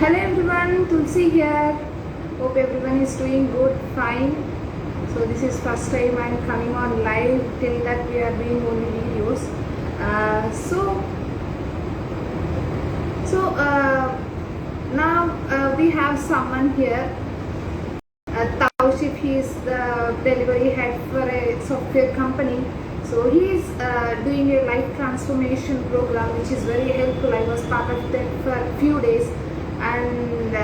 Hello everyone, Tulsi here. Hope everyone is doing good, fine. So this is first time I'm coming on live. Till that we are doing only videos. Now we have someone here. Taushif, he is the delivery head for a software company. So he is doing a life transformation program, which is very helpful. I was part of that for a few days. And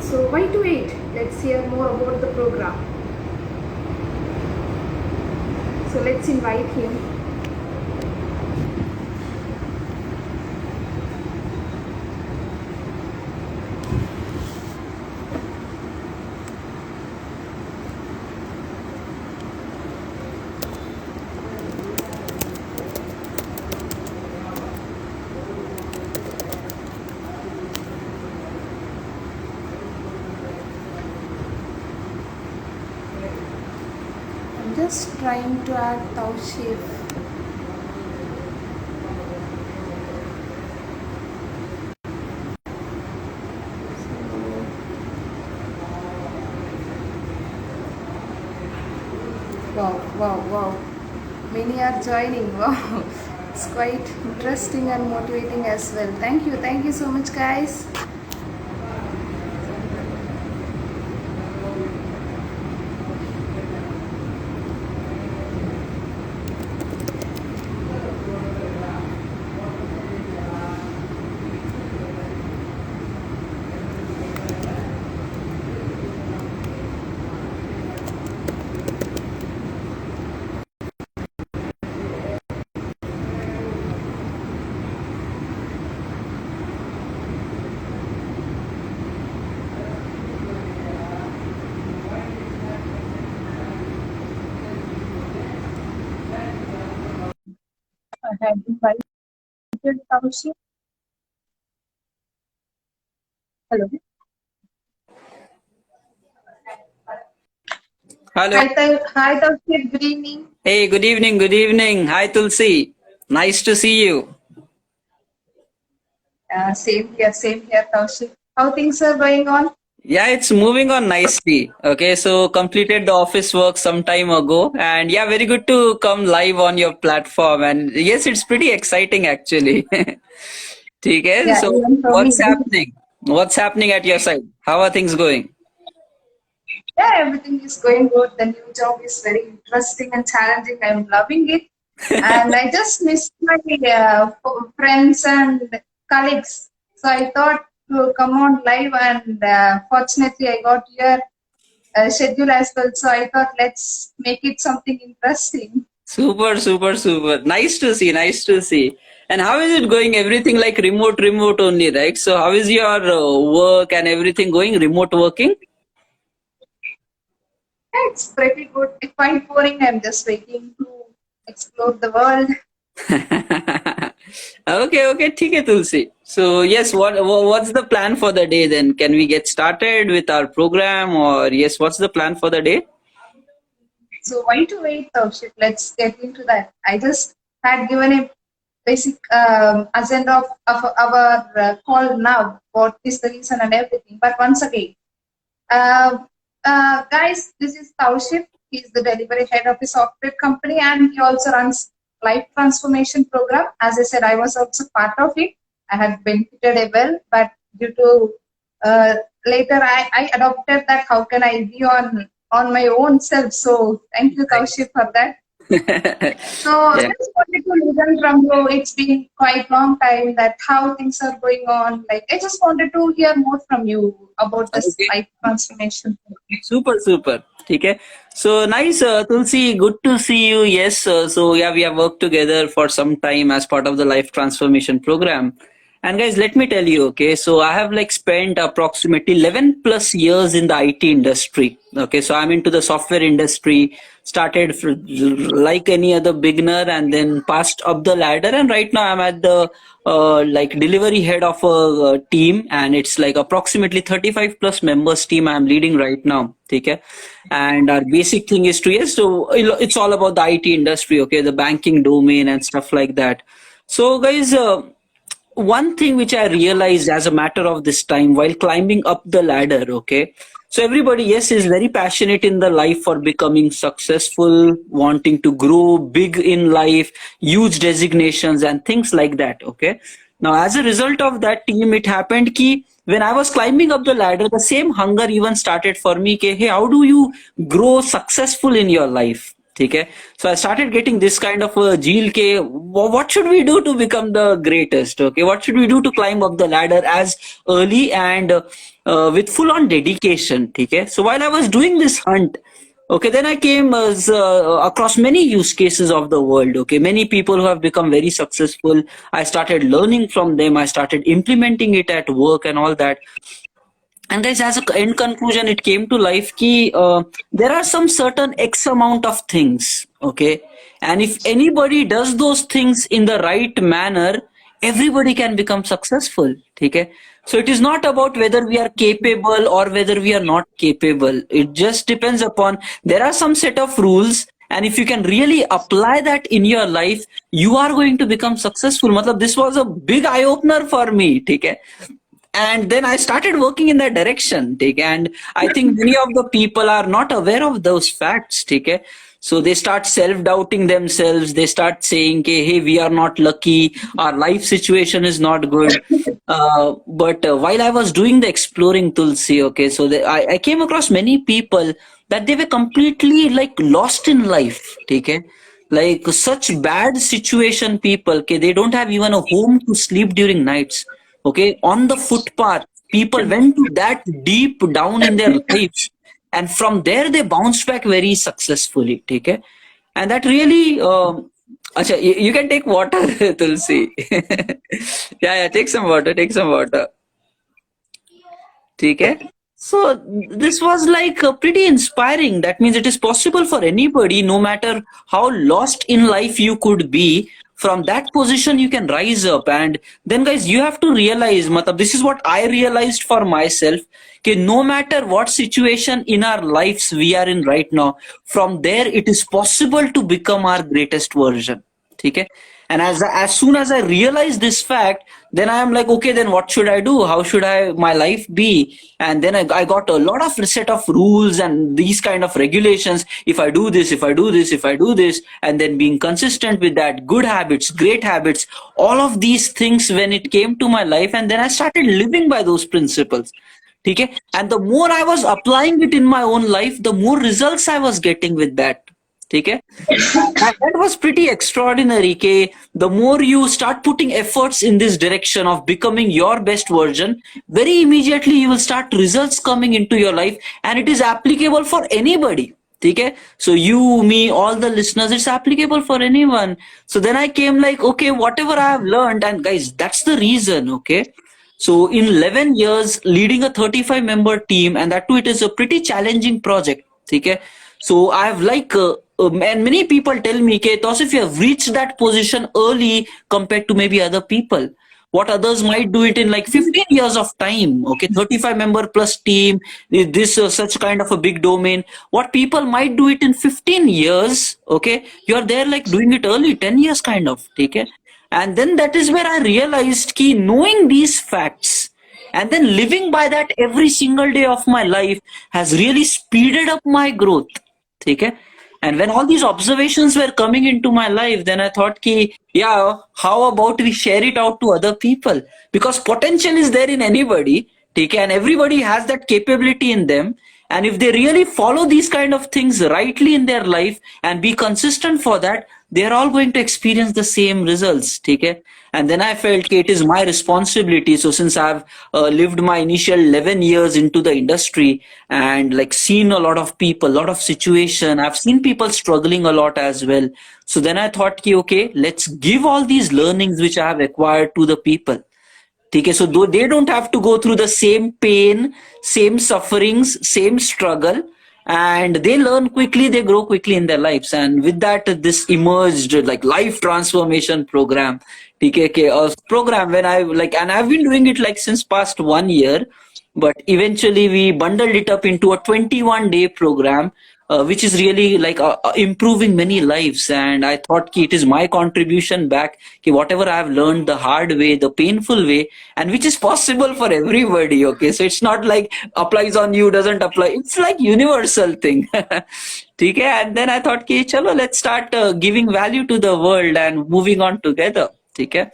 so why to wait? Let's hear more about the program. So let's invite him. I'm just trying to add Taushif. Wow. Many are joining. Wow. It's quite interesting and motivating as well. Thank you so much, guys. I have invited Taushif. Hello. Hello. Hi, Taushif. Good evening. Hey, good evening. Good evening. Hi, Tulsi. Nice to see you. Same here, Taushif. How things are going on? Yeah, it's moving on nicely. Okay, so completed the office work some time ago, and yeah, very good to come live on your platform. And yes, it's pretty exciting actually. Okay, Yeah, so even for me. what's happening? What's happening at your side? How are things going? Yeah, everything is going good. The new job is very interesting and challenging. I'm loving it. And I just missed my friends and colleagues. So I thought to come on live, and fortunately, I got your schedule as well. So I thought let's make it something interesting. Super. Nice to see. Nice to see. And how is it going? Everything like remote only, right? So how is your work and everything going? Remote working? Yeah, it's pretty good. It's quite boring. I'm just waiting to explore the world. Okay, ठीक है Tulsi. So yes, what's the plan for the day then? Can we get started with our program or yes, what's the plan for the day? So why to wait, Taushik? Let's get into that. I just had given a basic agenda of our call now. What is the reason and everything. But once again, uh, guys, this is Taushik. He's the delivery head of a software company, and he also runs life transformation program. As I said, I was also part of it. I had benefited a well, but due to later I adopted that. How can I be on my own self? So thank you, Nice. Taushik, for that. So Yeah. just wanted to listen from you. It's been quite long time that how things are going on. Like I just wanted to hear more from you about this Okay. life transformation. Super. Okay. So nice, Tulsi. Good to see you. Yes. So yeah, we have worked together for some time as part of the life transformation program. And guys, let me tell you, okay, so I have like spent approximately 11 plus years in the IT industry. Okay, so I'm into the software industry, started like any other beginner and then passed up the ladder. And right now I'm at the like delivery head of a team and it's like approximately 35 plus members team I'm leading right now. Okay, and our basic thing is to, yes, so it's all about the IT industry, okay, the banking domain and stuff like that. So guys, one thing which I realized as a matter of this time while climbing up the ladder, okay? So everybody, yes, is very passionate in the life for becoming successful, wanting to grow big in life, huge designations and things like that, okay? Now, as a result of that team, it happened ki when I was climbing up the ladder, the same hunger even started for me, ke, hey, how do you grow successful in your life? Okay, so I started getting this kind of a zeal ke what should we do to become the greatest? Okay, what should we do to climb up the ladder as early and with full on dedication? Okay, so while I was doing this hunt, okay, then I came across many use cases of the world. Okay, many people who have become very successful. I started learning from them. I started implementing it at work and all that. And guys, as a end conclusion, it came to life ki there are some certain X amount of things, okay? And if anybody does those things in the right manner, everybody can become successful, okay? So it is not about whether we are capable or whether we are not capable. It just depends upon, there are some set of rules, and if you can really apply that in your life, you are going to become successful. Matlab, this was a big eye opener for me, okay? And then I started working in that direction, and I think many of the people are not aware of those facts, so they start self-doubting themselves. They start saying, hey, we are not lucky, our life situation is not good. But while I was doing the exploring, Tulsi, so I came across many people that they were completely like lost in life, like such bad situation people, they don't have even a home to sleep during nights. Okay, on the footpath, people went to that deep down in their lives, and from there they bounced back very successfully. Okay, and that really, acha, you can take water, Tulsi. Yeah, take some water, take some water. Okay. So this was like pretty inspiring. That means it is possible for anybody, no matter how lost in life you could be. From that position, you can rise up. And then, guys, you have to realize, matlab, this is what I realized for myself. Okay, no matter what situation in our lives we are in right now, from there it is possible to become our greatest version. Okay. And as soon as I realized this fact, then I am like, okay, then what should I do? How should my life be? And then I got a lot of set of rules and these kind of regulations. If I do this, if I do this, if I do this, and then being consistent with that, good habits, great habits, all of these things when it came to my life, and then I started living by those principles. Okay? And the more I was applying it in my own life, the more results I was getting with that. Okay? That was pretty extraordinary. Okay? The more you start putting efforts in this direction of becoming your best version, very immediately you will start results coming into your life, and it is applicable for anybody. Okay? So you, me, all the listeners, it's applicable for anyone. So then I came like, okay, whatever I have learned, and guys, that's the reason. Okay? So in 11 years, leading a 35-member team, and that too, it is a pretty challenging project. Okay? So I've like, and many people tell me, Tausif, you have reached that position early compared to maybe other people. What others might do it in like 15 years of time. Okay, 35-member plus team, this such kind of a big domain. What people might do it in 15 years. Okay, you are there like doing it early, 10 years kind of. Okay, and then that is where I realized ki knowing these facts and then living by that every single day of my life has really speeded up my growth. Okay? And when all these observations were coming into my life, then I thought ki, yeah, how about we share it out to other people? Because potential is there in anybody, okay? And everybody has that capability in them. And if they really follow these kind of things rightly in their life and be consistent for that, they're all going to experience the same results. Okay? And then I felt it is my responsibility. So since I've lived my initial 11 years into the industry and like seen a lot of people, a lot of situation, I've seen people struggling a lot as well. So then I thought, okay, let's give all these learnings which I have acquired to the people. Okay, so though they don't have to go through the same pain, same sufferings, same struggle, and they learn quickly, they grow quickly in their lives. And with that, this emerged like life transformation program, TKK, a program when I like, and I've been doing it like since past 1 year, but eventually we bundled it up into a 21-day program which is really like improving many lives. And I thought ki it is my contribution back, ki whatever I have learned the hard way, the painful way, and which is possible for everybody. Okay, so it's not like applies on you, doesn't apply. It's like universal thing. Okay, and then I thought ki chalo, let's start giving value to the world and moving on together. Okay,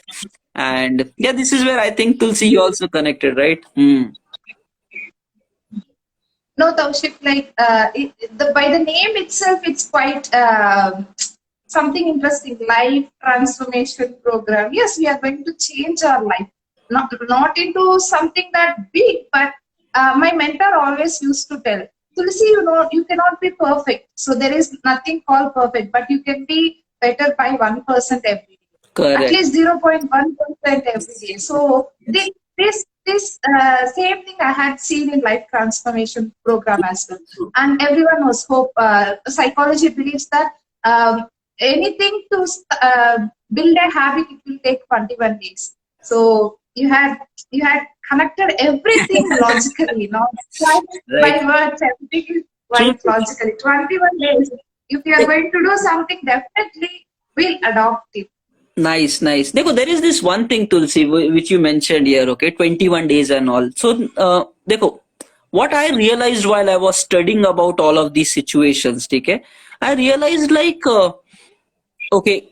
and yeah, this is where I think Tulsi you also connected, right? No, Taushik, like by the name itself, it's quite something interesting. Life transformation program. Yes, we are going to change our life. Not into something that big, but my mentor always used to tell, Tulsi, you know, you cannot be perfect. So there is nothing called perfect, but you can be better by 1% every day. Correct. At least 0.1% every day. So this same thing I had seen in life transformation program as well. And everyone was hope. Psychology believes that anything to build a habit, it will take 21 days. So you had connected everything logically, not by words. Everything is quite logically. 21 days. If you are going to do something, definitely we'll adopt it. Nice. Dekho, there is this one thing, Tulsi, which you mentioned here, okay, 21 days and all. So, Dekho, what I realized while I was studying about all of these situations, okay, I realized like, okay,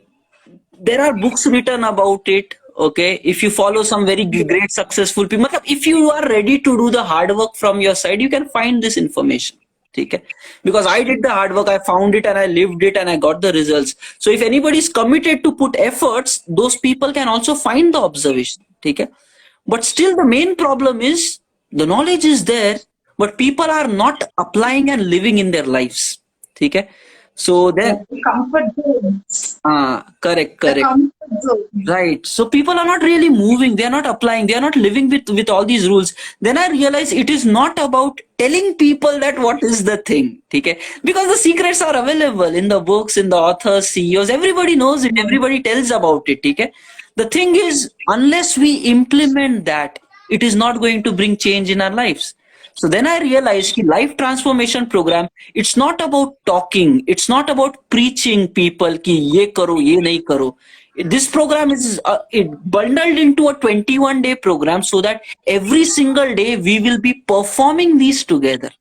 there are books written about it, okay, if you follow some very great successful people, if you are ready to do the hard work from your side, you can find this information. Okay? Because I did the hard work, I found it and I lived it and I got the results. So if anybody is committed to put efforts, those people can also find the observation. Okay? But still the main problem is the knowledge is there, but people are not applying and living in their lives. Okay? So then comfort zones. Correct. The comfort zone. Right. So people are not really moving. They are not applying. They are not living with all these rules. Then I realize it is not about telling people that what is the thing. Okay? Because the secrets are available in the books, in the authors, CEOs. Everybody knows it. Everybody tells about it. Okay? The thing is, unless we implement that, it is not going to bring change in our lives. So then I realized that life transformation program, it's not about talking. It's not about preaching people ki ye karo, ye nahi karo. This program is it bundled into a 21-day program so that every single day we will be performing these together.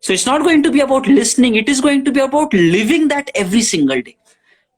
So it's not going to be about listening. It is going to be about living that every single day.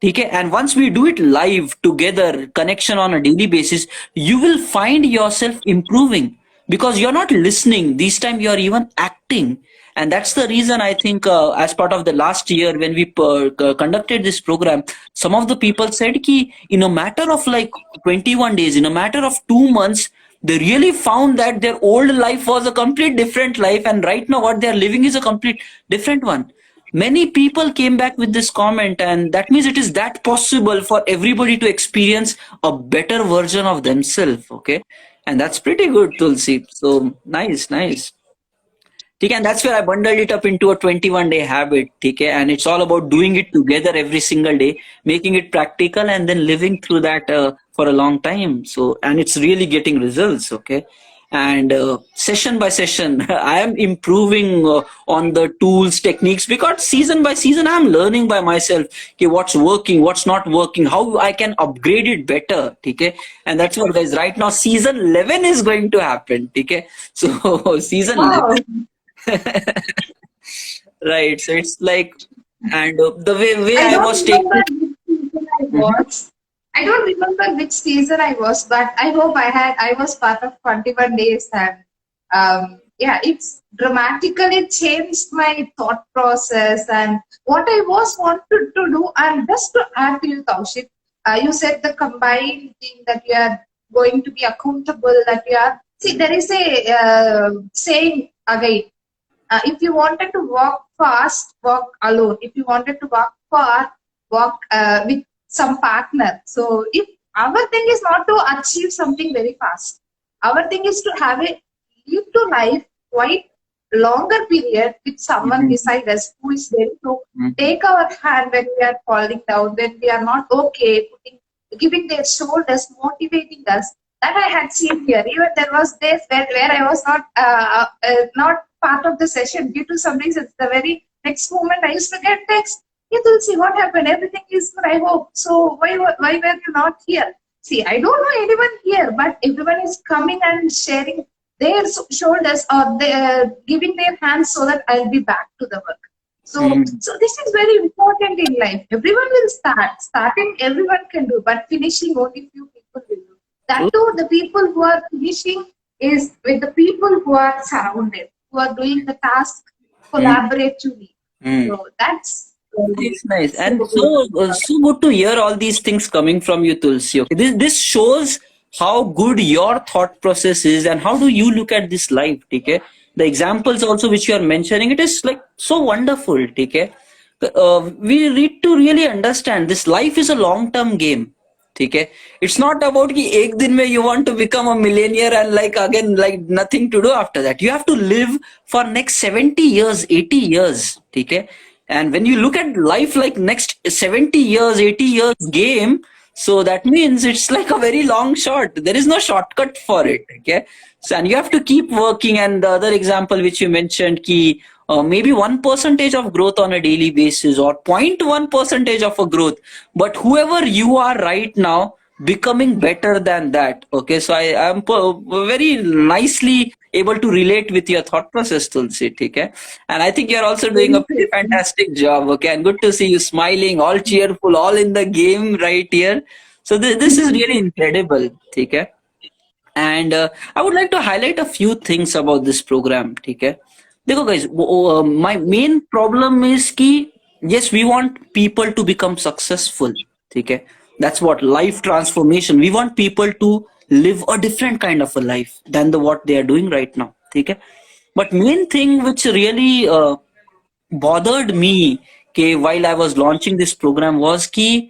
Okay? And once we do it live together, connection on a daily basis, you will find yourself improving. Because you're not listening, this time you're even acting. And that's the reason I think as part of the last year when we conducted this program, some of the people said ki in a matter of like 21 days, in a matter of 2 months, they really found that their old life was a complete different life. And right now what they're living is a complete different one. Many people came back with this comment, and that means it is that possible for everybody to experience a better version of themselves. Okay. And that's pretty good, Tulsi. So nice. Okay, and that's where I bundled it up into a 21-day habit. Okay, and it's all about doing it together every single day, making it practical, and then living through that for a long time. So, and it's really getting results. Okay, and session by session, I am improving on the tools, techniques, because season by season I'm learning by myself. Okay, what's working, what's not working, how I can upgrade it better. Okay, and that's what, guys, right now season 11 is going to happen. Okay, so season 11. Right, so it's like, and the way I was taking. I don't remember which season I was, but I hope I was part of 21 days, and yeah, it's dramatically changed my thought process and what I was wanted to do. And just to add to you, Taushik, you said the combined thing that you are going to be accountable, that you are, see, there is a saying again, if you wanted to walk fast, walk alone. If you wanted to walk far, walk with some partner. So if our thing is not to achieve something very fast, our thing is to have a live to life quite longer period with someone beside us who is there to take our hand when we are falling down, when we are not okay, giving their shoulders, motivating us. That I had seen here. Even there was days where I was not part of the session due to some reasons. The very next moment I used to get text, "Hey Tulsi, what happened? Everything is good, I hope. So why were you not here?" See, I don't know anyone here, but everyone is coming and sharing their shoulders, or they giving their hands so that I'll be back to the work. So this is very important in life. Everyone will start. Starting, everyone can do, but finishing, only few people will do. That too, the people who are finishing is with the people who are surrounded, who are doing the task collaboratively. So that's It's nice, and so good to hear all these things coming from you, Tulsi. Okay, this shows how good your thought process is, and how do you look at this life. Okay, the examples also which you are mentioning, it is like so wonderful. Okay, we need to really understand this life is a long-term game. ठीक है, it's not about कि एक दिन में you want to become a millionaire and like again like nothing to do after that. You have to live for next 70 years, 80 years. ठीक है, and when you look at life like next 70 years, 80 years game, so that means it's like a very long shot. There is no shortcut for it. Okay, so and you have to keep working. And the other example which you mentioned, ki maybe 1% of growth on a daily basis, or 0.1% of a growth, but whoever you are right now, becoming better than that. Okay, so I am very nicely able to relate with your thought process, Tulsi. Okay, and I think you're also doing a pretty fantastic job. Okay, and good to see you smiling, all cheerful, all in the game right here. So this is really incredible. Okay, and I would like to highlight a few things about this program. Okay, देखो guys, my main problem is कि yes, we want people to become successful. ठीक है, that's what life transformation. We want people to live a different kind of a life than the what they are doing right now. ठीक है, but main thing which really bothered me while I was launching this program was कि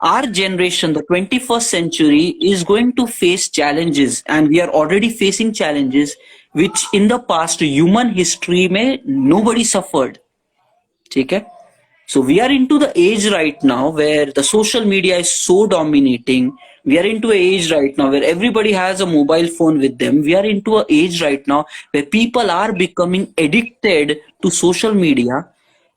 our generation, the 21st century, is going to face challenges, and we are already facing challenges which in the past human history में nobody suffered. ठीक है, so we are into the age right now where the social media is so dominating. We are into an age right now where everybody has a mobile phone with them. We are into an age right now where people are becoming addicted to social media.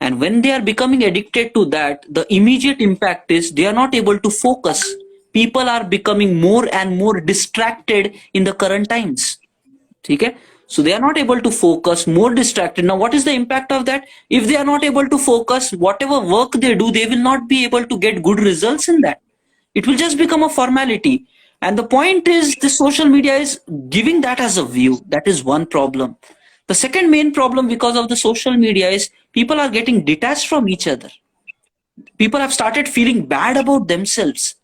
And when they are becoming addicted to that, the immediate impact is they are not able to focus. People are becoming more and more distracted in the current times. Okay? So they are not able to focus, more distracted. Now, what is the impact of that? If they are not able to focus, whatever work they do, they will not be able to get good results in that. It will just become a formality. And the point is, the social media is giving that as a view. That is one problem. The second main problem because of the social media is people are getting detached from each other. People have started feeling bad about themselves.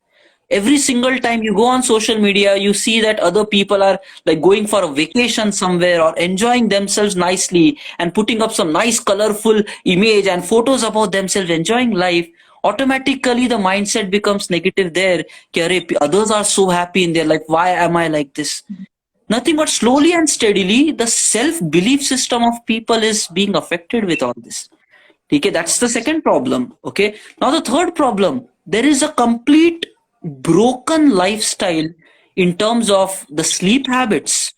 Every single time you go on social media, you see that other people are like going for a vacation somewhere or enjoying themselves nicely and putting up some nice colorful image and photos about themselves enjoying life. Automatically the mindset becomes negative there. Others are so happy in their life. Why am I like this? Nothing but slowly and steadily the self-belief system of people is being affected with all this. Okay, that's the second problem. Okay, now the third problem, there is a complete broken lifestyle in terms of the sleep habits.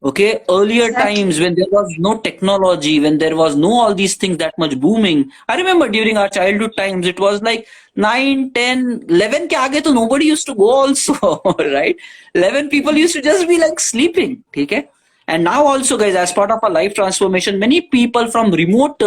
Okay, earlier times when there was no technology, when there was no all these things that much booming, I remember during our childhood times it was like 9, 10, 11 ke aage to nobody used to go also. Right, 11 people used to just be like sleeping. Okay, and now also guys, as part of our life transformation, many people from remote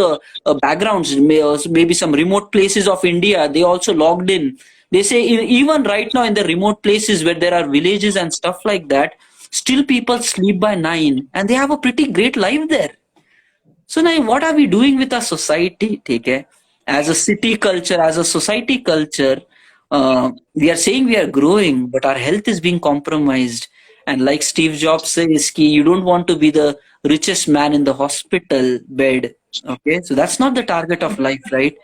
backgrounds, maybe some remote places of India, they also logged in. They say even right now in the remote places where there are villages and stuff like that, still people sleep by 9 and they have a pretty great life there. So now what are we doing with our society? Okay? As a city culture, as a society culture, we are saying we are growing, but our health is being compromised. And like Steve Jobs says, you don't want to be the richest man in the hospital bed. Okay, so that's not the target of life, right?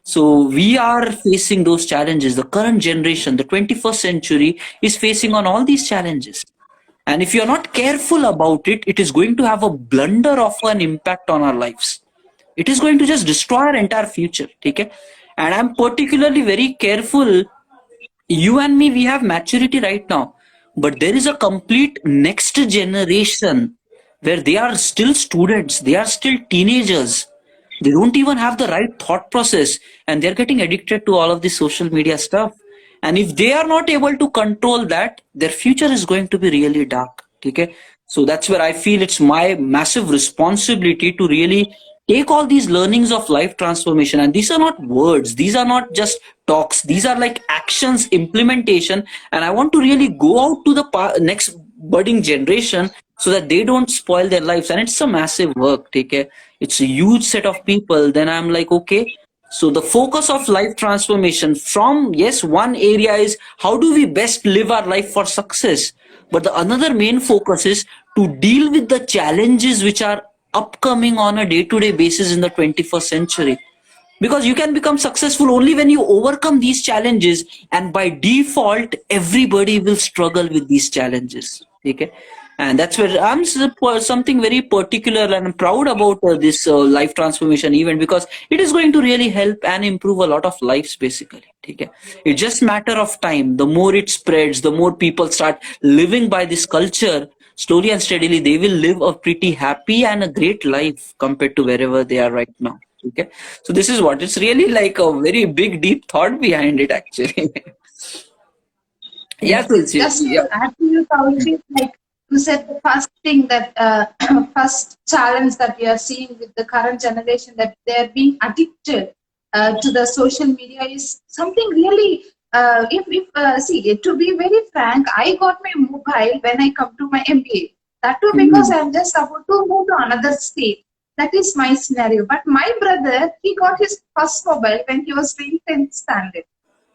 So we are facing those challenges. The current generation, the 21st century, is facing on all these challenges. And if you're not careful about it, it is going to have a blunder of an impact on our lives. It is going to just destroy our entire future. Okay? And I'm particularly very careful. You and me, we have maturity right now. But there is a complete next generation where they are still students. They are still teenagers. They don't even have the right thought process, and they're getting addicted to all of this social media stuff. And if they are not able to control that, their future is going to be really dark. Okay, so that's where I feel it's my massive responsibility to really take all these learnings of life transformation, and these are not words, these are not just talks, these are like actions, implementation. And I want to really go out to the next budding generation so that they don't spoil their lives. And it's a massive work. Take care, it's a huge set of people. Then I'm like, okay, so the focus of life transformation from, yes, one area is how do we best live our life for success, but the another main focus is to deal with the challenges which are upcoming on a day-to-day basis in the 21st century. Because you can become successful only when you overcome these challenges, and by default everybody will struggle with these challenges. Okay, and that's where I'm something very particular, and I'm proud about this life transformation event, because it is going to really help and improve a lot of lives basically. Okay, it's just matter of time. The more it spreads, the more people start living by this culture, slowly and steadily they will live a pretty happy and a great life compared to wherever they are right now. Okay, so this is what it's really like, a very big deep thought behind it actually. Yeah, Yes. Tulsi. Just Yeah. to add to you, Kaushik, like you said, the first thing that first challenge that we are seeing with the current generation, that they are being addicted to the social media, is something really. If see, to be very frank, I got my mobile when I come to my MBA. That too because Mm. I'm just about to move to another state. That is my scenario. But my brother, he got his first mobile when he was in 10th standard.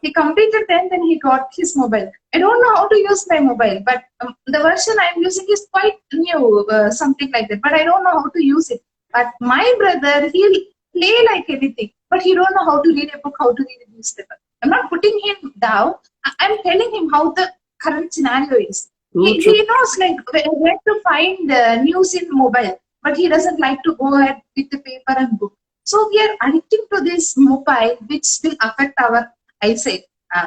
He completed 10th and he got his mobile. I don't know how to use my mobile, but the version I'm using is quite new, something like that. But I don't know how to use it. But my brother, he'll play like anything, but he don't know how to read a book, how to read a newspaper. I'm not putting him down. I'm telling him how the current scenario is. True, true. He knows like where to find news in mobile, but he doesn't like to go ahead with the paper and book. So we are addicting to this mobile, which will affect our eyesight.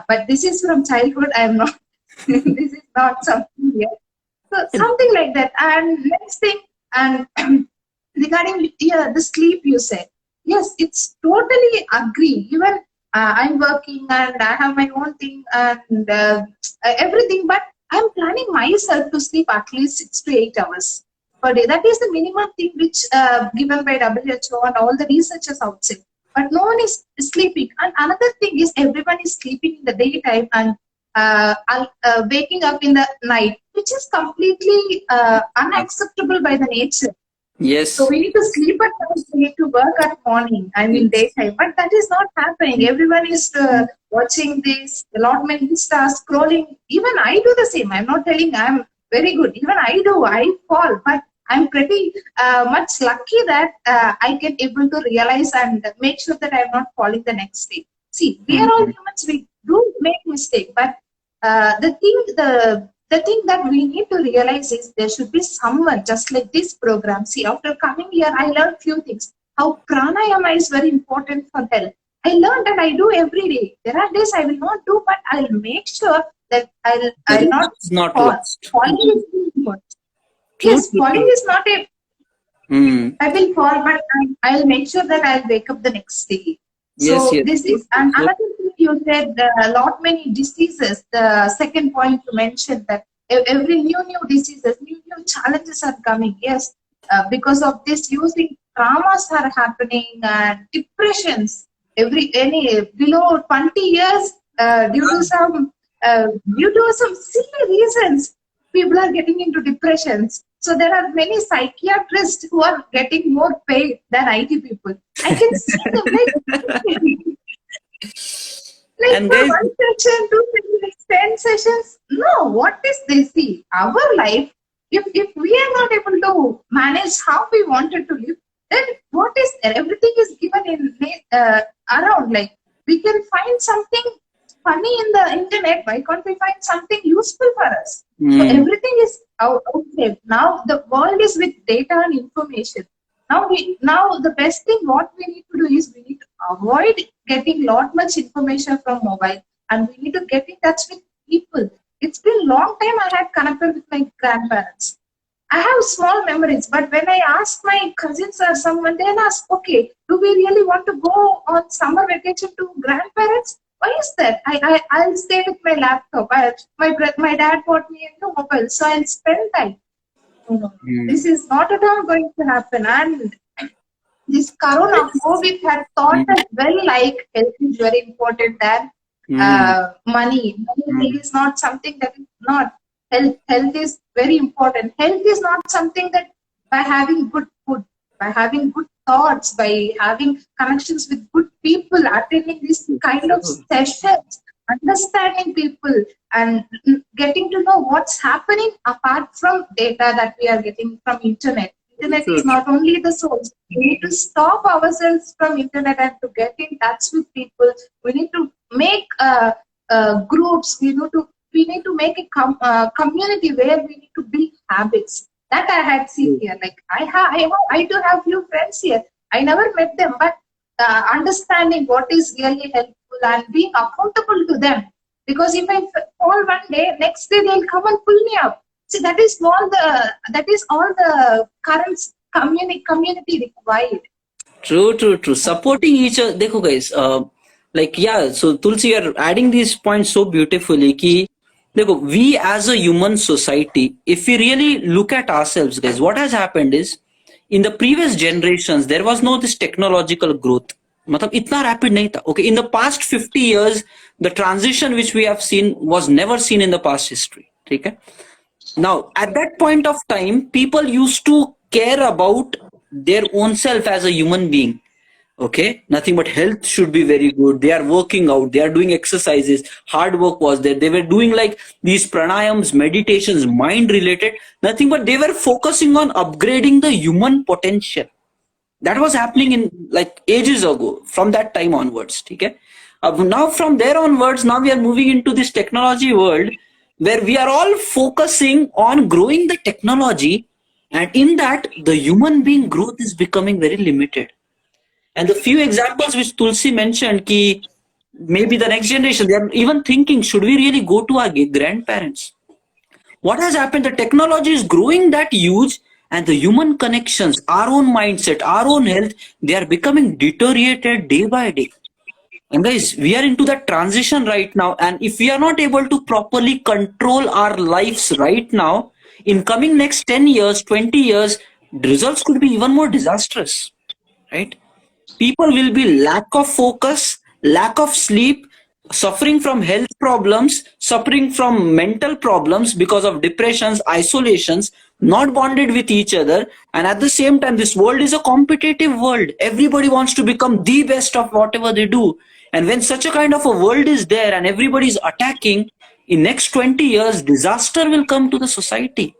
But this is from childhood. I am not. This is not something yet. So something like that. And next thing, and regarding the sleep, you said, yes, it's totally agree. Even I'm working and I have my own thing and everything, but I'm planning myself to sleep at least 6 to 8 hours per day. That is the minimum thing which given by WHO and all the researchers outside. But no one is sleeping. And another thing is everyone is sleeping in the daytime and waking up in the night, which is completely unacceptable by the nature. Yes. So we need to sleep at night, we need to work at morning, I mean daytime. But that is not happening. Everyone is watching this, a lot many stars scrolling. Even I do the same. I'm not telling I'm very good. Even I do. I fall. But I'm pretty much lucky that I can able to realize and make sure that I'm not falling the next day. See, we are all humans. We do make mistake. But the thing that we need to realize is there should be someone just like this program. See, after coming here, I learned few things. How pranayama is very important for health. I learned and I do every day. There are days I will not do, but I'll make sure that I'll not It's not fall. lost. Falling is too much. True, Yes, true, falling true. is not a. I will fall, but I'll make sure that I'll wake up the next day. Yes, So yes. this is, and another thing you said, a lot many diseases. The second point you mentioned that every new diseases, new challenges are coming. Yes, because of this, using traumas are happening, depressions. Any below 20 years, due to some silly reasons, people are getting into depressions. So there are many psychiatrists who are getting more paid than IT people. I can see them like And for guys, one session, 2 sessions, 10 sessions. No, what is this? See, our life, if we are not able to manage how we wanted to live, then what is there? Everything is given in around. Like we can find something funny in the internet. Why can't we find something useful for us? So everything is out there. Now the world is with data and information. Now the best thing what we need to do is we need to avoid getting lot much information from mobile, and we need to get in touch with people. It's been long time I had connected with my grandparents. I have small memories, but when I ask my cousins or someone, they'll ask, okay, do we really want to go on summer vacation to grandparents? Why is that? I'll stay with my laptop. My dad bought me a new mobile, so I'll spend time. No, Mm. this is not at all going to happen. And this Corona COVID had taught us well, like health is very important than Mm. money. Money Mm. is not something that is not. Health is very important. Health is not something that by having good food, by having good thoughts, by having connections with good people, attending this kind of sessions, understanding people, and getting to know what's happening apart from data that we are getting from internet. Internet True, is not only the source. We need to stop ourselves from internet and to get in touch with people. We need to make groups. We need to make a community where we need to build habits. That I had seen here. Like I do have few friends here. I never met them, but understanding what is really helpful and being accountable to them. Because if I fall one day, next day they'll come and pull me up. See, that is all the current community required. true. Supporting each other. देखो guys, like yeah. So Tulsi, you are adding these points so beautifully. कि देखो, we as a human society, if we really look at ourselves, guys, what has happened is, in the previous generations, there was no this technological growth. मतलब इतना rapid नहीं था. Okay, in the past 50 years, the transition which we have seen was never seen in the past history. ठीक है? Now, at that point of time, people used to care about their own self as a human being. Okay, nothing but health should be very good. They are working out, they are doing exercises, hard work was there. They were doing like these pranayams, meditations, mind related, nothing but they were focusing on upgrading the human potential. That was happening in like ages ago, from that time onwards. Okay? Now from there onwards, now we are moving into this technology world where we are all focusing on growing the technology, and in that the human being growth is becoming very limited. And the few examples which Tulsi mentioned, ki maybe the next generation, they are even thinking, should we really go to our grandparents? What has happened? The technology is growing that huge, and the human connections, our own mindset, our own health, they are becoming deteriorated day by day. And guys, we are into that transition right now. And if we are not able to properly control our lives right now, in coming next 10 years, 20 years, the results could be even more disastrous. Right? People will be lack of focus, lack of sleep, suffering from health problems, suffering from mental problems because of depressions, isolations, not bonded with each other. And at the same time, this world is a competitive world. Everybody wants to become the best of whatever they do. And when such a kind of a world is there and everybody is attacking, in next 20 years, disaster will come to the society.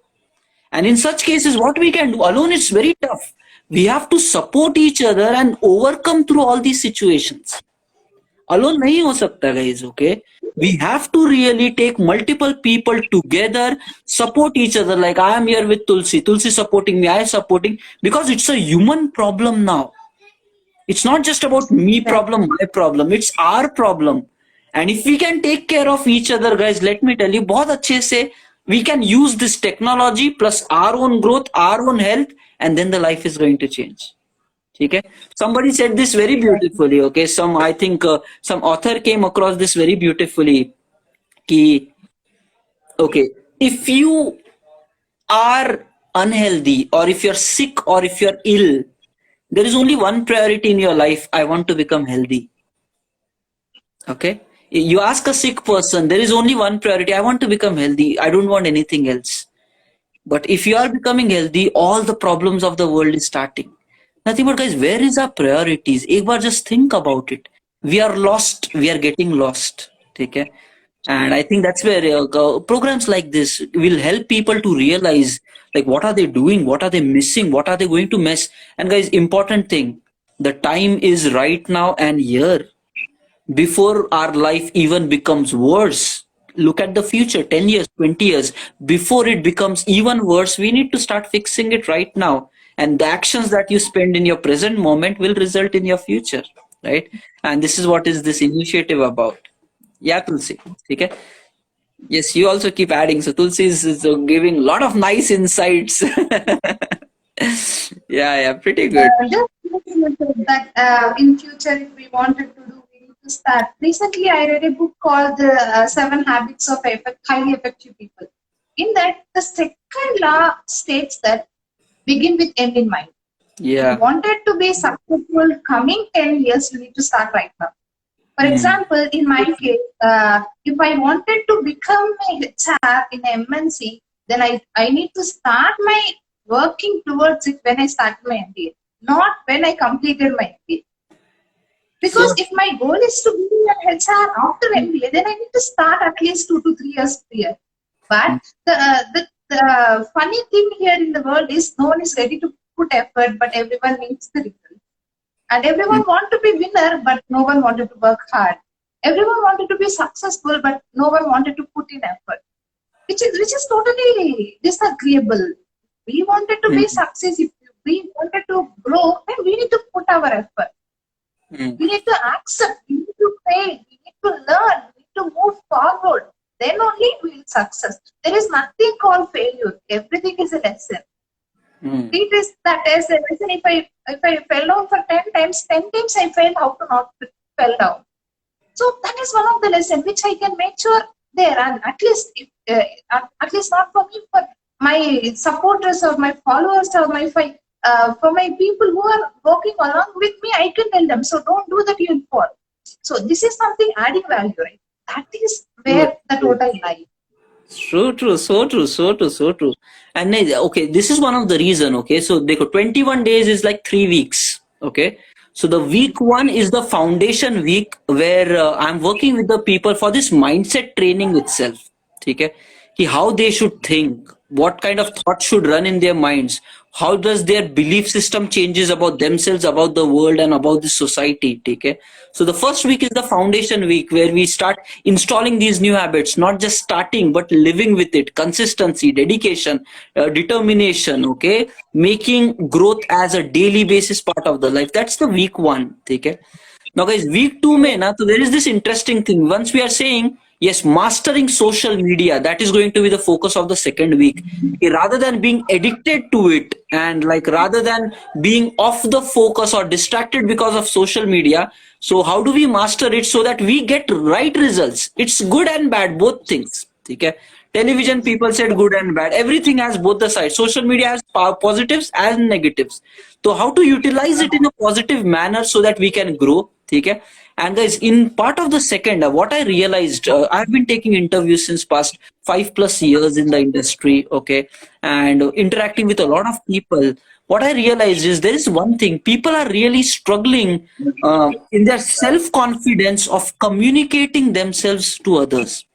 And in such cases, what we can do alone, it's very tough. We have to support each other and overcome through all these situations. Alone nahi ho sakta, guys, okay? We have to really take multiple people together, support each other. Like I am here with Tulsi, Tulsi supporting me, I am supporting, because it's a human problem now. It's not just about me problem, my problem. It's our problem. And if we can take care of each other, guys, let me tell you, बहुत अच्छे से we can use this technology plus our own growth, our own health, and then the life is going to change. Okay? Somebody said this very beautifully. Okay, I think some author came across this very beautifully. Ki, okay, if you are unhealthy, or if you're sick, or if you're ill, there is only one priority in your life. I want to become healthy. Okay, you ask a sick person, there is only one priority. I want to become healthy. I don't want anything else. But if you are becoming healthy, all the problems of the world is starting. Nothing but, guys, where is our priorities? Ek baar just think about it. We are lost. We are getting lost. Okay? And I think that's where programs like this will help people to realize, like, what are they doing? What are they missing? What are they going to miss? And guys, important thing, the time is right now and here. Before our life even becomes worse, look at the future, 10 years, 20 years. Before it becomes even worse, we need to start fixing it right now. And the actions that you spend in your present moment will result in your future, right? And this is what is this initiative about. Yeah, Tulsi. Okay. Yes, you also keep adding. So Tulsi is giving a lot of nice insights. Yeah, pretty good. Just that in future, if we wanted to do, we need to start. Recently, I read a book called The Seven Habits of Highly Effective People. In that, the second law states that begin with end in mind. If you Yeah. wanted to be successful coming 10 years, you need to start right now. For Mm. example, in my case, if I wanted to become a HR in a MNC, then I need to start my working towards it when I started my MBA, not when I completed my MBA. Because So if my goal is to be an HR after MBA, then I need to start at least 2 to 3 years prior. But the funny thing here in the world is no one is ready to put effort, but everyone needs the result. And everyone wanted to be winner, but no one wanted to work hard. Everyone wanted to be successful, but no one wanted to put in effort, which is totally disagreeable. We wanted to be success. If we wanted to grow, then we need to put our effort. Mm. We need to accept. We need to fail. We need to learn. We need to move forward. Then only we will success. There is nothing called failure. Everything is a lesson. Mm. Treat is that as a lesson. If I fell down for 10 times, 10 times I failed how to not fell down. So that is one of the lessons which I can make sure there, and at least if, at least not for me, for my supporters or my followers or for my people who are working along with me, I can tell them. So don't do that, you'll fall. So this is something adding value, right? That is where the total lies. True, so true, so true, so true. And okay, this is one of the reason. Okay, so 21 days is like 3 weeks. Okay, so the week one is the foundation week where I'm working with the people for this mindset training itself. Okay, how they should think, what kind of thoughts should run in their minds, how does their belief system changes about themselves, about the world, and about the society. Okay, so the first week is the foundation week where we start installing these new habits, not just starting but living with it, consistency, dedication, determination. Okay, making growth as a daily basis part of the life. That's the week one. Okay, now guys, week two mein na, so there is this interesting thing. Once we are saying yes, mastering social media, that is going to be the focus of the second week. Rather than being addicted to it, and like rather than being off the focus or distracted because of social media, so how do we master it so that we get right results? It's good and bad, both things. Okay, television, people said good and bad, everything has both the sides. Social media has positives and negatives. So how to utilize it in a positive manner so that we can grow. Okay, and guys, in part of the second, what I realized, I've been taking interviews since past 5+ years in the industry. Okay, and interacting with a lot of people. What I realized is there is one thing: people are really struggling in their self confidence of communicating themselves to others,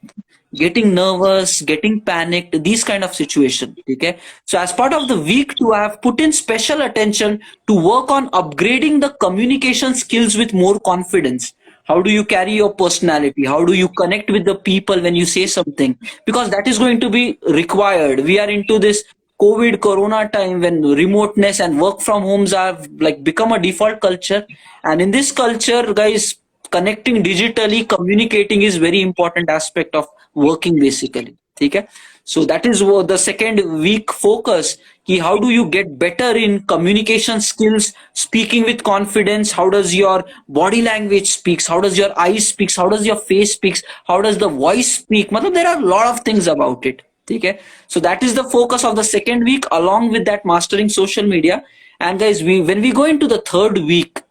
getting nervous, getting panicked, these kind of situation. Okay, so as part of the week two, I have put in special attention to work on upgrading the communication skills with more confidence. How do you carry your personality? How do you connect with the people when you say something? Because that is going to be required. We are into this COVID corona time when remoteness and work from homes have like become a default culture. And in this culture, guys, connecting digitally, communicating is very important aspect of working basically. Okay, so that is what the second week focus. How do you get better in communication skills, speaking with confidence? How does your body language speaks? How does your eyes speaks? How does your face speaks? How does the voice speak? Matlab, there are a lot of things about it. Okay, so that is the focus of the second week, along with that mastering social media. And guys, when we go into the third week,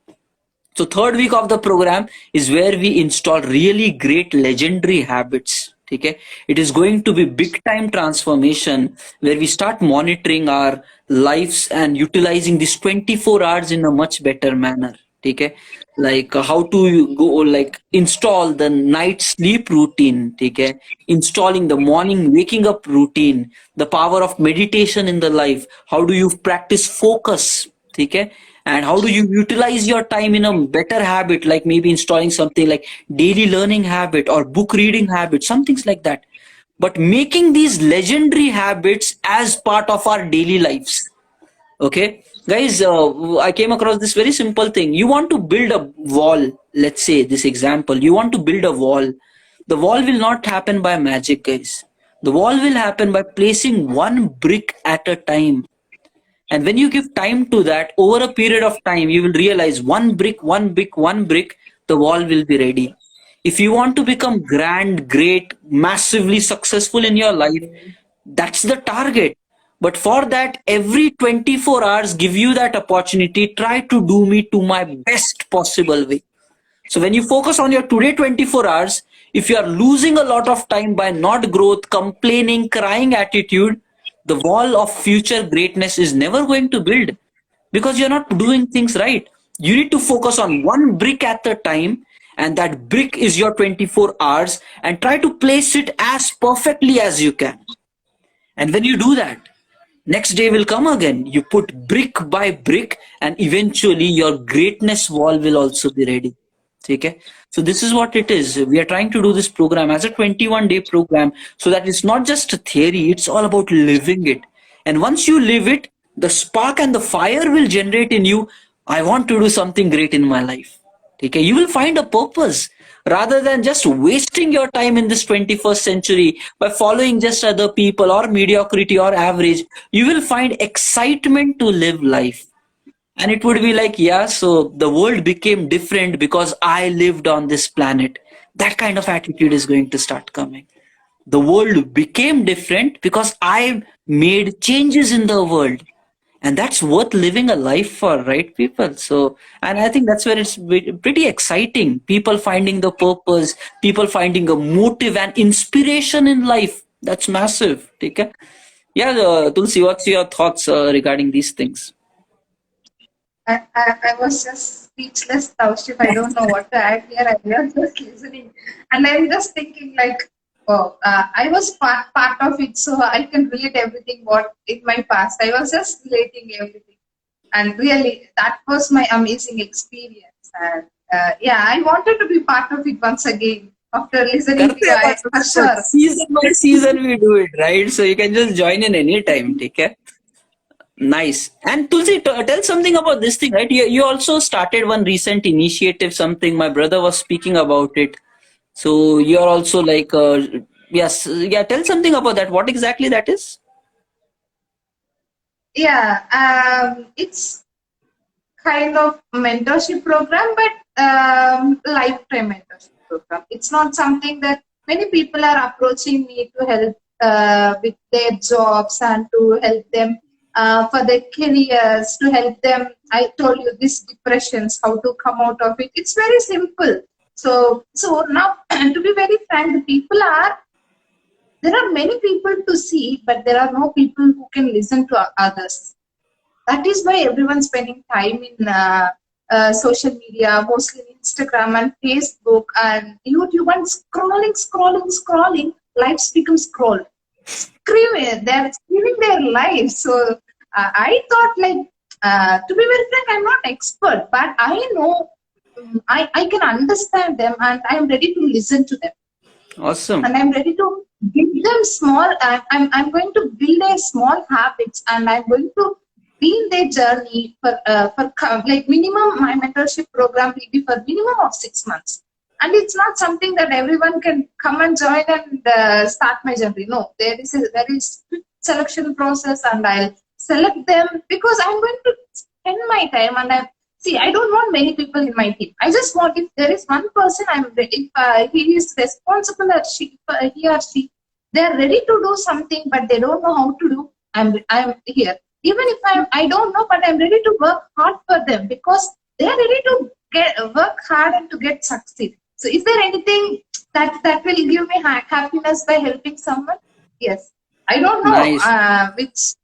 so third week of the program is where we install really great legendary habits. Okay, it is going to be big time transformation where we start monitoring our lives and utilizing these 24 hours in a much better manner. Okay, like how to go, like install the night sleep routine. Okay, installing the morning waking up routine, the power of meditation in the life. How do you practice focus? Okay, and how do you utilize your time in a better habit, like maybe installing something like daily learning habit or book reading habit, some things like that, but making these legendary habits as part of our daily lives. Okay, guys, I came across this very simple thing. You want to build a wall. Let's say this example, you want to build a wall. The wall will not happen by magic, guys. The wall will happen by placing one brick at a time. And when you give time to that, over a period of time, you will realize one brick, the wall will be ready. If you want to become grand, great, massively successful in your life, that's the target. But for that, every 24 hours, give you that opportunity. Try to do me to my best possible way. So when you focus on your today 24 hours, if you are losing a lot of time by not growth, complaining, crying attitude, the wall of future greatness is never going to build because you're not doing things right. You need to focus on one brick at a time, and that brick is your 24 hours, and try to place it as perfectly as you can. And when you do that, next day will come again. You put brick by brick, and eventually your greatness wall will also be ready. Okay? So this is what it is. We are trying to do this program as a 21-day program so that it's not just a theory, it's all about living it. And once you live it, the spark and the fire will generate in you, I want to do something great in my life. Okay? You will find a purpose rather than just wasting your time in this 21st century by following just other people or mediocrity or average. You will find excitement to live life. And it would be like, yeah, so the world became different because I lived on this planet. That kind of attitude is going to start coming. The world became different because I made changes in the world. And that's worth living a life for, right, people? So, and I think that's where it's pretty exciting. People finding the purpose, people finding a motive and inspiration in life. That's massive. Okay? Yeah, Tulsi, what's your thoughts regarding these things? I was just speechless, Taushif. I don't know what to add here. I was just listening. And I'm just thinking like, oh, I was part of it, so I can relate everything what in my past. I was just relating everything. And really, that was my amazing experience. And yeah, I wanted to be part of it once again after listening to you. For sure. Season by season we do it, right? So you can just join in any time, take care. Nice. And Tulsi, tell something about this thing, right? You also started one recent initiative, something my brother was speaking about it. So you're also like, yes, yeah, tell something about that. What exactly that is? Yeah, it's kind of mentorship program, but lifetime mentorship program. It's not something that many people are approaching me to help with their jobs and to help them for their careers, to help them. I told you this depressions, how to come out of it. It's very simple. So now, to be very frank, there are many people to see, but there are no people who can listen to others. That is why everyone's spending time in social media, mostly Instagram and Facebook and YouTube, and scrolling. Lives become scrolled. They're screaming their lives. So I thought, like, to be very frank, I'm not expert, but I know I can understand them, and I'm ready to listen to them. Awesome. And I'm ready to give them small. I'm going to build a small habits, and I'm going to be in their journey for like minimum. My mentorship program will be for minimum of 6 months. And it's not something that everyone can come and join and start my journey. No, there is a very strict selection process, and I'll select them because I'm going to spend my time. And I don't want many people in my team. I just want, if there is one person, if he is responsible, or he or she, they are ready to do something, but they don't know how to do. I'm here. Even if I don't know, but I'm ready to work hard for them because they are ready to work hard and to get succeed. So is there anything that will give me happiness by helping someone? Yes. I don't know which.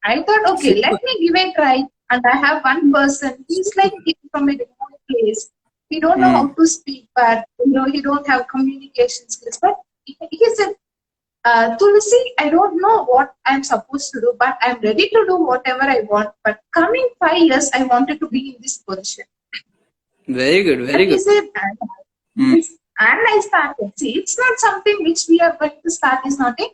I thought, okay, let me give a try. And I have one person, he's like from a remote place. He don't know how to speak, but he don't have communication skills. But he said, Tulsi, I don't know what I'm supposed to do, but I'm ready to do whatever I want. But coming 5 years, I wanted to be in this position. Very good, very good. He said, and I started. See, it's not something which we are going to start. It's not a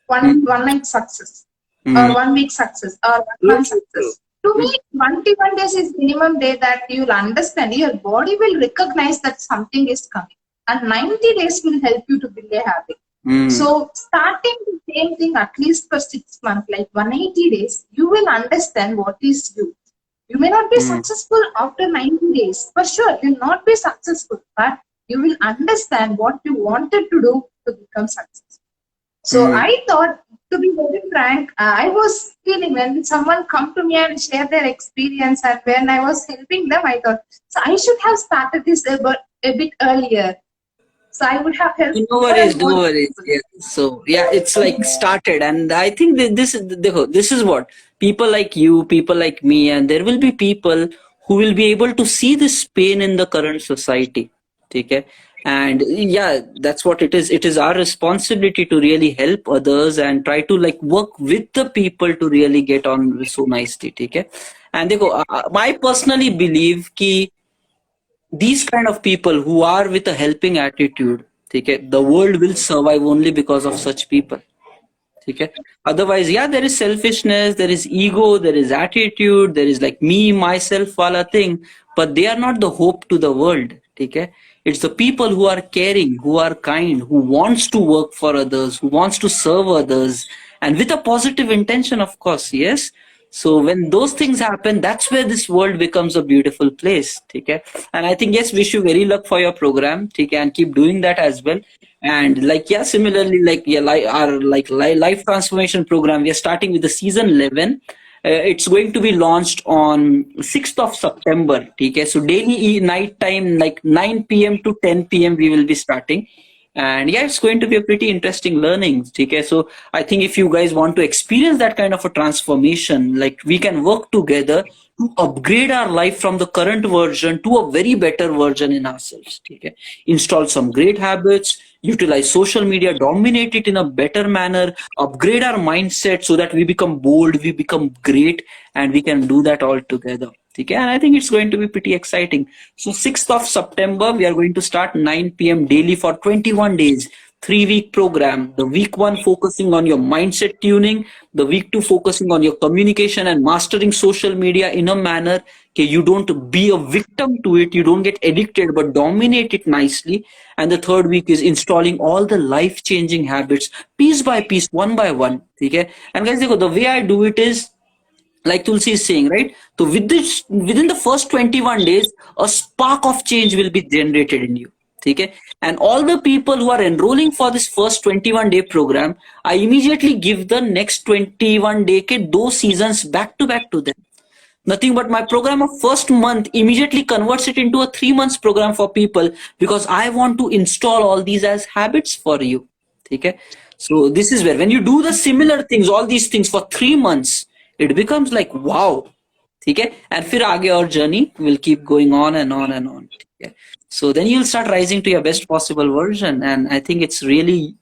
one night success or 1 week success or 1 month success. To me, 21 days is minimum day that you'll understand. Your body will recognize that something is coming. and 90 days will help you to build a habit. Mm. So starting the same thing at least for 6 months, like 180 days, you will understand what is you. You may not be successful after 90 days. For sure, you'll not be successful, but you will understand what you wanted to do to become successful. So I thought, to be very frank, I was feeling when someone come to me and share their experience, and when I was helping them, I thought, so I should have started this a bit earlier. So I would have helped. No worries, no worries. Yeah. So yeah, it's like started, and I think that this is what people like you, people like me, and there will be people who will be able to see this pain in the current society. Okay, and yeah, that's what it is. It is our responsibility to really help others and try to like work with the people to really get on so nicely. Okay, and I personally believe ki these kind of people who are with a helping attitude, okay, the world will survive only because of such people. Okay? Otherwise, yeah, there is selfishness, there is ego, there is attitude, there is like me, myself, wala thing, but they are not the hope to the world. Okay? It's the people who are caring, who are kind, who wants to work for others, who wants to serve others, and with a positive intention, of course, yes. So when those things happen, that's where this world becomes a beautiful place. Okay? And I think, yes, wish you very luck for your program. Okay? And keep doing that as well. And like, yeah, similarly, like, yeah, our life transformation program, we are starting with the season 11. It's going to be launched on 6th of September. Okay? So daily night time, like 9 p.m. to 10 p.m. we will be starting. And yeah, it's going to be a pretty interesting learning. Okay, so I think if you guys want to experience that kind of a transformation, like we can work together to upgrade our life from the current version to a very better version in ourselves. Okay, install some great habits, utilize social media, dominate it in a better manner, upgrade our mindset so that we become bold, we become great, and we can do that all together. Okay, and I think it's going to be pretty exciting. So 6th of September, we are going to start 9 p.m. daily for 21 days, 3-week program. The week 1 focusing on your mindset tuning, the week 2 focusing on your communication and mastering social media in a manner okay, you don't be a victim to it, you don't get addicted, but dominate it nicely. And the 3rd week is installing all the life-changing habits, piece by piece, one by one. Okay, and guys, the way I do it is, like Tulsi is saying, right? So within the first 21 days, a spark of change will be generated in you. Okay? And all the people who are enrolling for this first 21-day program, I immediately give the next 21-day those seasons back to back to them. Nothing but my program of first month immediately converts it into a 3 months program for people because I want to install all these as habits for you. Okay? So this is where when you do the similar things, all these things for 3 months, it becomes like wow. Okay? And फिर आगे our journey will keep going on and on and on. Okay? So then you'll start rising to your best possible version. And I think it's really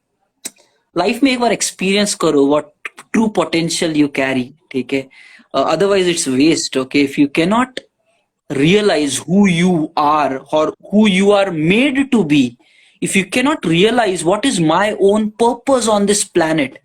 life में एक बार experience करो what true potential you carry. Okay? Otherwise it's waste. Okay? If you cannot realize who you are or who you are made to be, if you cannot realize what is my own purpose on this planet,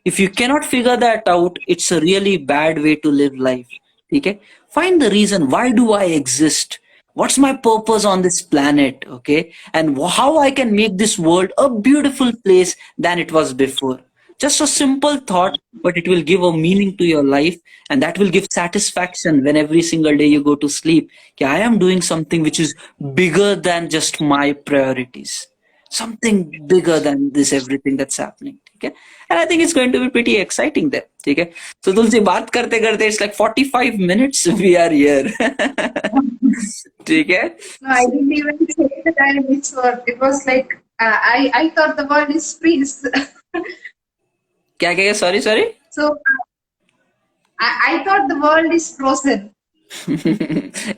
if you cannot figure that out, it's a really bad way to live life. Okay? Find the reason. Why do I exist? What's my purpose on this planet? Okay? And how I can make this world a beautiful place than it was before. Just a simple thought, but it will give a meaning to your life, and that will give satisfaction when every single day you go to sleep. Okay, I am doing something which is bigger than just my priorities. Something bigger than this, everything that's happening. Okay? And I think it's going to be pretty exciting there. Okay? So Tulsi, baat karte karte, it's like 45 minutes we are here. Okay? No, I didn't even take the time. It was like, I thought the word is freeze. क्या sorry? So I thought the world is frozen.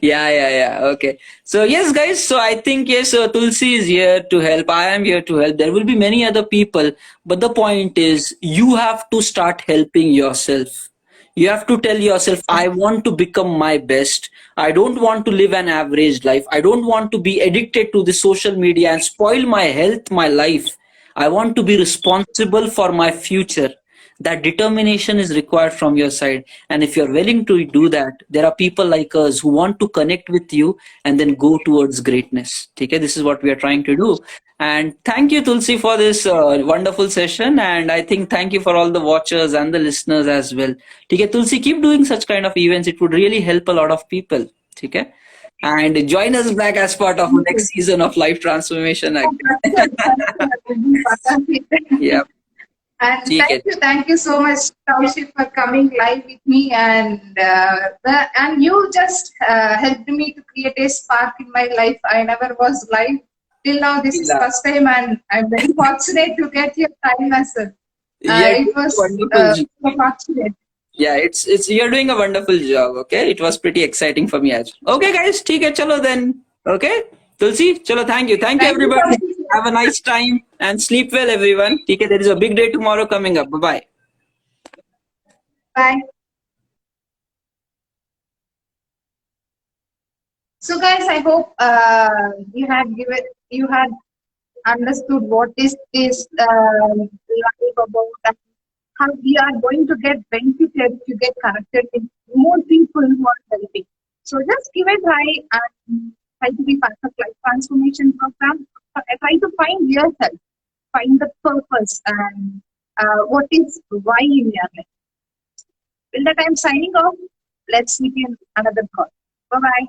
Yeah. Okay. So yes, guys. So I think yes, Tulsi is here to help. I am here to help. There will be many other people, but the point is, you have to start helping yourself. You have to tell yourself, I want to become my best. I don't want to live an average life. I don't want to be addicted to the social media and spoil my health, my life. I want to be responsible for my future. That determination is required from your side. And if you're willing to do that, there are people like us who want to connect with you and then go towards greatness. Okay? This is what we are trying to do. And thank you, Tulsi, for this wonderful session. And I think thank you for all the watchers and the listeners as well. Okay, Tulsi, keep doing such kind of events. It would really help a lot of people. Okay. And join us back as part of Thank next you. season of Life Transformation Oh, again. I will be part of it. Yeah. And Okay. thank you so much, Kaushik, for coming live with me, and you just helped me to create a spark in my life. I never was live till now. This is Yeah. first time, and I'm very fortunate to get your time as well. Yeah, It was wonderful. so fortunate. Yeah, it's you're doing a wonderful job. Okay, it was pretty exciting for me as well. Okay, guys, ठीक है, चलो then. Okay, Tulsi, चलो, thank you Thank you, everybody. Kaushik. Have a nice time and sleep well, everyone. ठीक है, there is a big day tomorrow coming up. Bye bye. Bye. So, guys, I hope you had understood what is this live about and how we are going to get benefited if you get connected with more people who are helping. So just give it a try and try to be part of life transformation program. Try to find yourself, find the purpose and what is why in your life. Till that I'm signing off. Let's meet in another call. Bye bye.